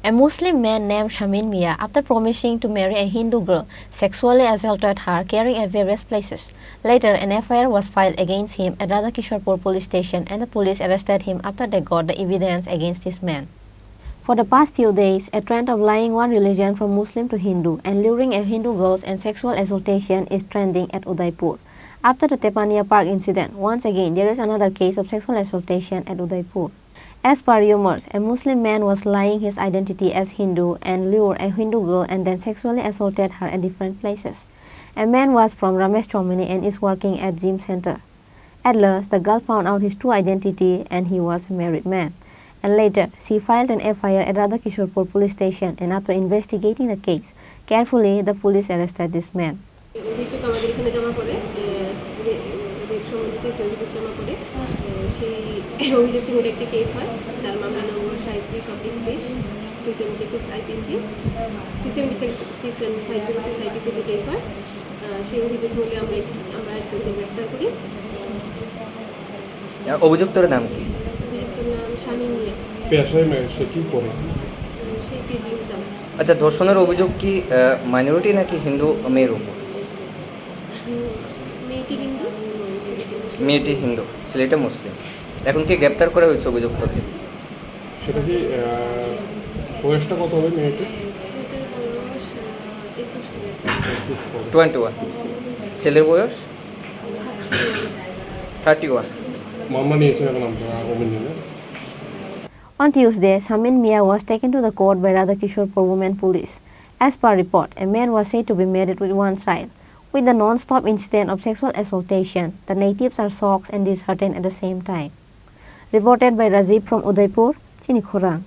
A Muslim man named Shamin Mia, after promising to marry a Hindu girl, sexually assaulted her, carrying at various places. Later, an FIR was filed against him at Radha Kishorepur Police Station, and the police arrested him after they got the evidence against this man. For the past few days, a trend of lying one religion from Muslim to Hindu and luring a Hindu girls and sexual assaultation is trending at Udaipur. After the Tepania Park incident, once again there is another case of sexual assaultation at Udaipur. As per rumors, a Muslim man was lying his identity as Hindu and lured a Hindu girl and then sexually assaulted her at different places. A man was from Ramesh Chomini and is working at gym center. At last, the girl found out his true identity and he was a married man. And later, she filed an FIR at Radha Kishorepur Police Station, and after investigating the case carefully, the police arrested this man. অভিযুক্তর নাম কি? Shamin Mia. পেশায় সে কি করে? সে gym চালায়। আচ্ছা, ধর্ষণের অভিযোগ কি মাইনরিটি নাকি হিন্দু মেয়ের উপর? মেয়েটি হিন্দু, ছেলেটা মুসলিম। এখন কি গ্রেপ্তার করা হয়েছে অভিযুক্তকে? সেটা কি বয়সটা কত হবে মেয়েটির? 21। ছেলের বয়স 31। মামলা নিয়েছেন এখন আমরা অভিযোগে। On Tuesday, Shamin Mia was taken to the court by Radha Kishorepur Women Police. As per report, a man was said to be married with one child. With the non-stop incident of sexual assaultation, the natives are shocked and disheartened at the same time. Reported by Rajiv from Udaipur, Chini Khorang.